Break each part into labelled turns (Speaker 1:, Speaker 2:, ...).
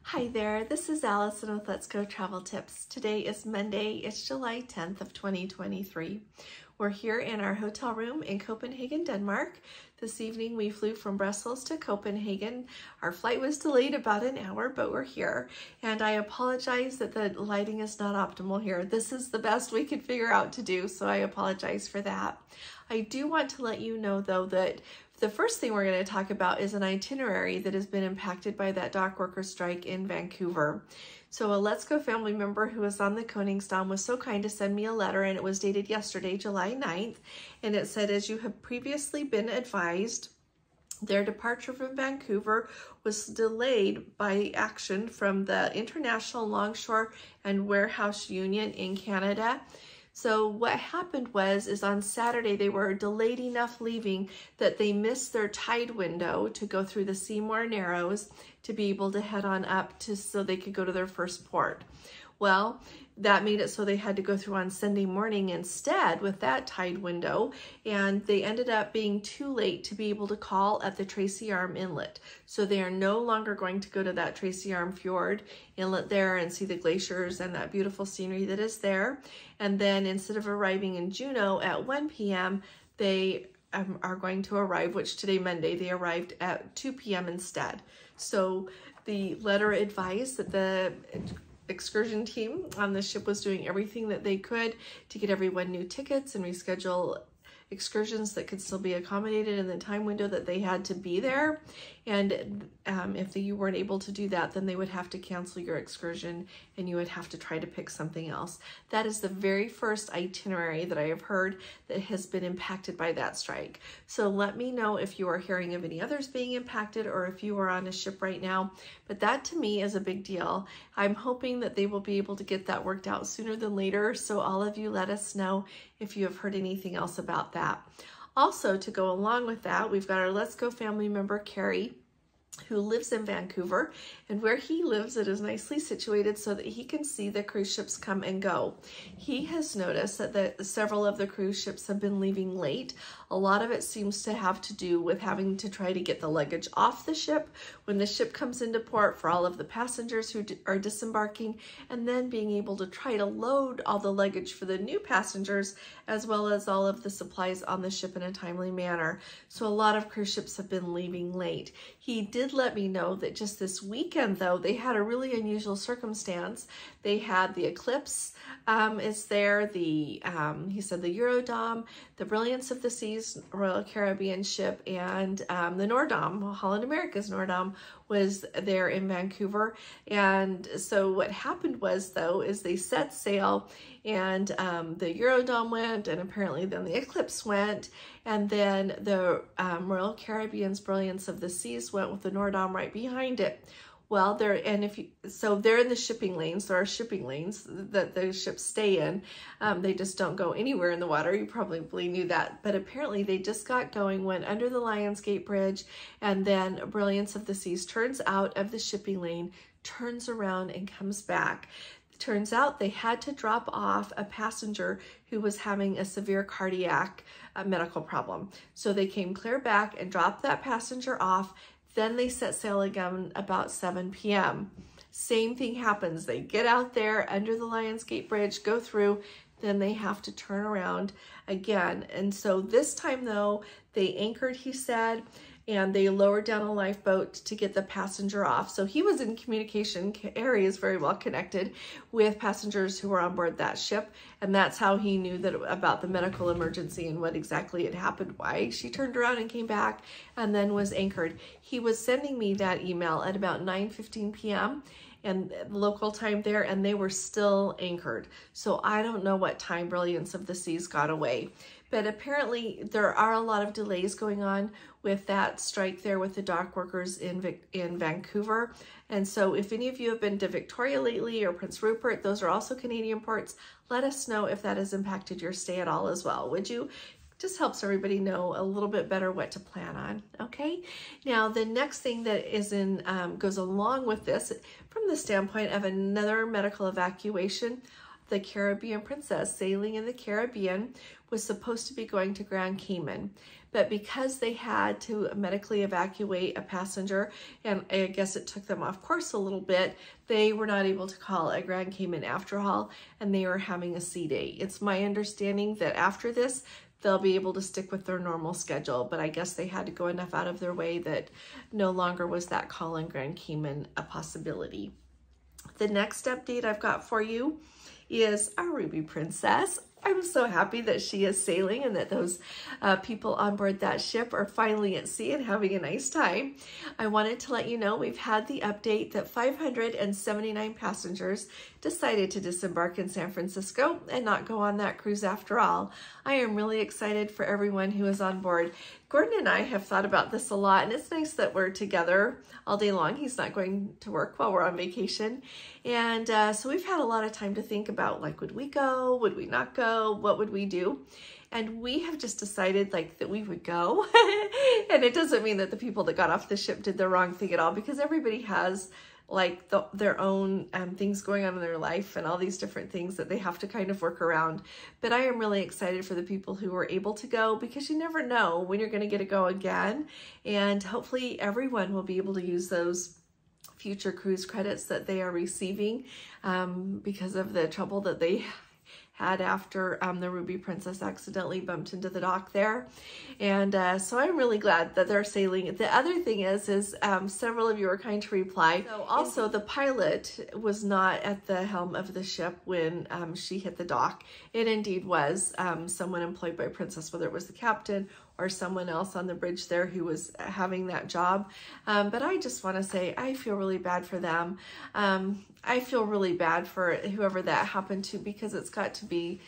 Speaker 1: Hi there, this is Allison with Let's Go Travel Tips. Today is Monday, it's July 10th of 2023. We're here in our hotel room in Copenhagen, Denmark. This evening we flew from Brussels to Copenhagen. Our flight was delayed about an hour, but we're here. And I apologize that the lighting is not optimal here. This is the best we could figure out to do, so I apologize for that. I do want to let you know though that the first thing we're going to talk about is an itinerary that has been impacted by that dock worker strike in Vancouver. So a Let's Go family member who was on the Koningsdam was so kind to send me a letter, and it was dated yesterday, July 9th, and it said, as you have previously been advised, their departure from Vancouver was delayed by action from the International Longshore and Warehouse Union in Canada. So what happened is on Saturday, they were delayed enough leaving that they missed their tide window to go through the Seymour Narrows to be able to head on up so they could go to their first port. Well, that made it so they had to go through on Sunday morning instead with that tide window, and they ended up being too late to be able to call at the Tracy Arm Inlet. So they are no longer going to go to that Tracy Arm Fjord Inlet there and see the glaciers and that beautiful scenery that is there. And then instead of arriving in Juneau at 1 p.m., they are going to arrive, which today, Monday, they arrived at 2 p.m. instead. So the letter advised that the excursion team on the ship was doing everything that they could to get everyone new tickets and reschedule excursions that could still be accommodated in the time window that they had to be there. And if you weren't able to do that, then they would have to cancel your excursion and you would have to try to pick something else. That is the very first itinerary that I have heard that has been impacted by that strike. So let me know if you are hearing of any others being impacted or if you are on a ship right now. But that to me is a big deal. I'm hoping that they will be able to get that worked out sooner than later. So all of you let us know if you have heard anything else about that. Also, to go along with that, we've got our Let's Go family member, Carrie, who lives in Vancouver, and where he lives, it is nicely situated so that he can see the cruise ships come and go. He has noticed that several of the cruise ships have been leaving late. A lot of it seems to have to do with having to try to get the luggage off the ship when the ship comes into port for all of the passengers who are disembarking, and then being able to try to load all the luggage for the new passengers, as well as all of the supplies on the ship in a timely manner. So a lot of cruise ships have been leaving late. He did let me know that just this weekend, though, they had a really unusual circumstance. They had the Eclipse is there, he said the Eurodom, the Brilliance of the Seas Royal Caribbean ship, and the Noordam, Holland America's Noordam, was there in Vancouver. And so what happened was, though, is they set sail, and the Eurodom went, and apparently then the Eclipse went, and then the Royal Caribbean's Brilliance of the Seas went with the Noordam right behind it. Well, they're in the shipping lanes. There are shipping lanes that the ships stay in. They just don't go anywhere in the water. You probably knew that. But apparently they just got going, went under the Lionsgate Bridge, and then Brilliance of the Seas turns out of the shipping lane, turns around, and comes back. It turns out they had to drop off a passenger who was having a severe cardiac medical problem. So they came clear back and dropped that passenger off. Then they set sail again about 7 p.m. Same thing happens. They get out there under the Lionsgate Bridge, go through, then they have to turn around again. And so this time, though, they anchored, he said, and they lowered down a lifeboat to get the passenger off. So he was in communication. Harry is very well connected with passengers who were on board that ship, and that's how he knew that about the medical emergency and what exactly had happened, why she turned around and came back and then was anchored. He was sending me that email at about 9:15 p.m. and local time there, and they were still anchored. So I don't know what time Brilliance of the Seas got away. But apparently there are a lot of delays going on with that strike there with the dock workers in Vancouver. And so if any of you have been to Victoria lately or Prince Rupert, those are also Canadian ports, let us know if that has impacted your stay at all as well, would you? Just helps everybody know a little bit better what to plan on, okay? Now, the next thing that is goes along with this, from the standpoint of another medical evacuation, the Caribbean Princess, sailing in the Caribbean, was supposed to be going to Grand Cayman. But because they had to medically evacuate a passenger, and I guess it took them off course a little bit, they were not able to call a Grand Cayman afterhaul, and they were having a sea day. It's my understanding that after this, they'll be able to stick with their normal schedule, but I guess they had to go enough out of their way that no longer was that call in Grand Cayman a possibility. The next update I've got for you is our Ruby Princess. I'm so happy that she is sailing and that those people on board that ship are finally at sea and having a nice time. I wanted to let you know we've had the update that 579 passengers decided to disembark in San Francisco and not go on that cruise after all. I am really excited for everyone who is on board. Gordon and I have thought about this a lot, and it's nice that we're together all day long. He's not going to work while we're on vacation. And so we've had a lot of time to think about, like, would we go? Would we not go? What would we do? And we have just decided, like, that we would go. And it doesn't mean that the people that got off the ship did the wrong thing at all, because everybody has like their own things going on in their life and all these different things that they have to kind of work around. But I am really excited for the people who were able to go, because you never know when you're going to get to go again. And hopefully everyone will be able to use those future cruise credits that they are receiving because of the trouble that they had after the Ruby Princess accidentally bumped into the dock there. And so I'm really glad that they're sailing. The other thing is several of you are kind to reply. So also, the pilot was not at the helm of the ship when she hit the dock. It indeed was someone employed by Princess, whether it was the captain or someone else on the bridge there who was having that job. But I just want to say I feel really bad for them. I feel really bad for whoever that happened to, because it's got to be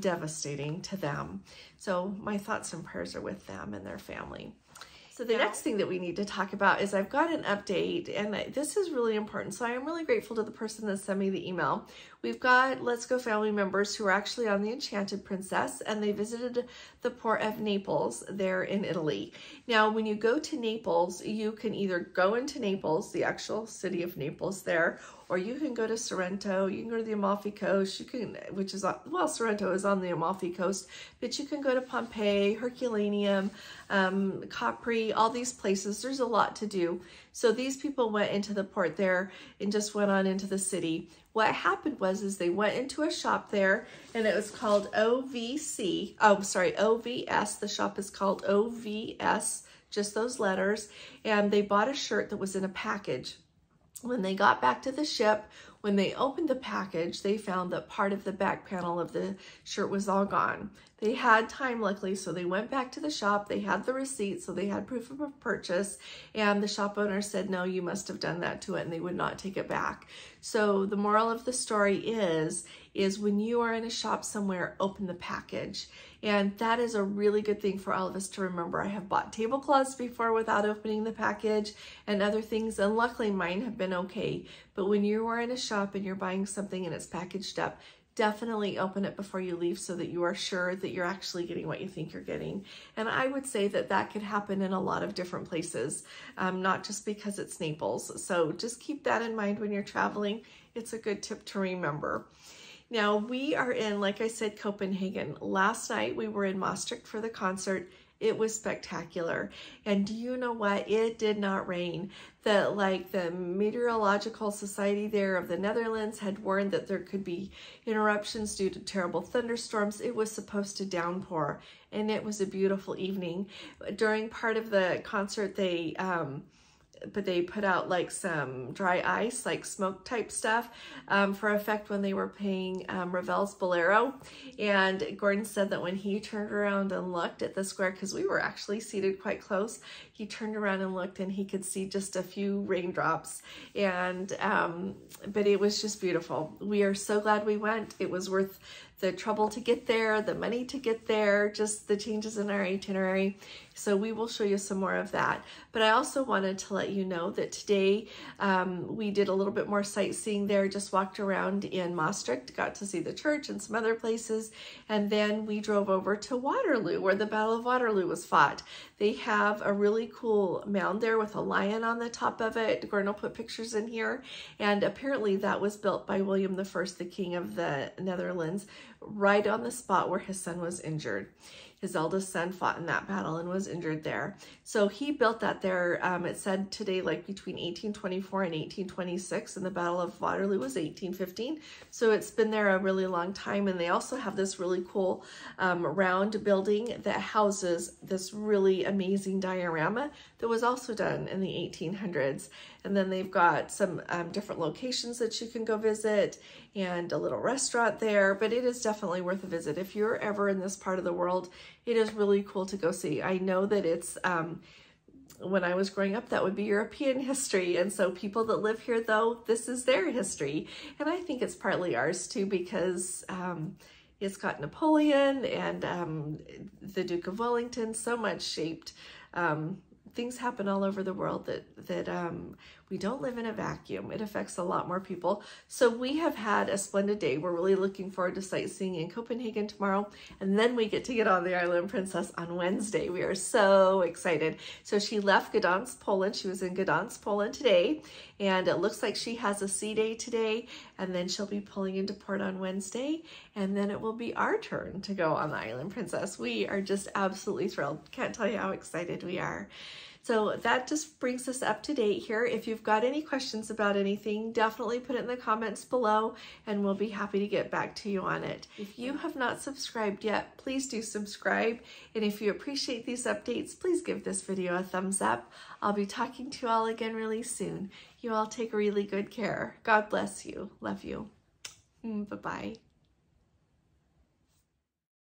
Speaker 1: devastating to them. So my thoughts and prayers are with them and their family. So the next thing that we need to talk about is I've got an update, and this is really important. So I am really grateful to the person that sent me the email. We've got Let's Go family members who are actually on the Enchanted Princess, and they visited the port of Naples there in Italy. Now, when you go to Naples, you can either go into Naples, the actual city of Naples there, or you can go to Sorrento, you can go to the Amalfi Coast, you can, which is, well, Sorrento is on the Amalfi Coast, but you can go to Pompeii, Herculaneum, Capri, all these places. There's a lot to do. So these people went into the port there and just went on into the city. What happened was they went into a shop there, and it was called OVS. The shop is called OVS, just those letters. And they bought a shirt that was in a package. When they got back to the ship, when they opened the package, they found that part of the back panel of the shirt was all gone. They had time, luckily, so they went back to the shop. They had the receipt, so they had proof of purchase, and the shop owner said, no, you must have done that to it, and they would not take it back. So the moral of the story is when you are in a shop somewhere, open the package. And that is a really good thing for all of us to remember. I have bought tablecloths before without opening the package and other things, and luckily mine have been okay. But when you are in a shop and you're buying something and it's packaged up, definitely open it before you leave so that you are sure that you're actually getting what you think you're getting. And I would say that that could happen in a lot of different places, not just because it's Naples. So just keep that in mind when you're traveling. It's a good tip to remember. Now we are in, like I said, Copenhagen. Last night we were in Maastricht for the concert. It was spectacular. And do you know what? It did not rain. The Meteorological Society there of the Netherlands had warned that there could be interruptions due to terrible thunderstorms. It was supposed to downpour, and it was a beautiful evening. During part of the concert, they put out like some dry ice, like smoke type stuff for effect when they were playing Ravel's Bolero. And Gordon said that when he turned around and looked at the square, because we were actually seated quite close, he turned around and looked and he could see just a few raindrops. And but it was just beautiful. We are so glad we went. It was worth the trouble to get there, the money to get there, just the changes in our itinerary. So we will show you some more of that. But I also wanted to let let you know that today we did a little bit more sightseeing there, just walked around in Maastricht, got to see the church and some other places, and then we drove over to Waterloo, where the Battle of Waterloo was fought. They have a really cool mound there with a lion on the top of it. Gordon will put pictures in here, and apparently that was built by William I, the King of the Netherlands, right on the spot where his son was injured. His eldest son fought in that battle and was injured there. So he built that there. It said today, like between 1824 and 1826, and the Battle of Waterloo was 1815. So it's been there a really long time. And they also have this really cool round building that houses this really amazing diorama that was also done in the 1800s. And then they've got some different locations that you can go visit and a little restaurant there, but it is definitely worth a visit. If you're ever in this part of the world, it is really cool to go see. I know that it's, when I was growing up, that would be European history. And so people that live here, though, this is their history. And I think it's partly ours too, because it's got Napoleon and the Duke of Wellington, so much shaped. Things happen all over the world that we don't live in a vacuum. It affects a lot more people. So we have had a splendid day. We're really looking forward to sightseeing in Copenhagen tomorrow. And then we get to get on the Island Princess on Wednesday. We are so excited. So she left Gdansk, Poland. She was in Gdansk, Poland today. And it looks like she has a sea day today. And then she'll be pulling into port on Wednesday. And then it will be our turn to go on the Island Princess. We are just absolutely thrilled. Can't tell you how excited we are. So that just brings us up to date here. If you've got any questions about anything, definitely put it in the comments below and we'll be happy to get back to you on it. If you have not subscribed yet, please do subscribe. And if you appreciate these updates, please give this video a thumbs up. I'll be talking to you all again really soon. You all take really good care. God bless you. Love you. Bye-bye.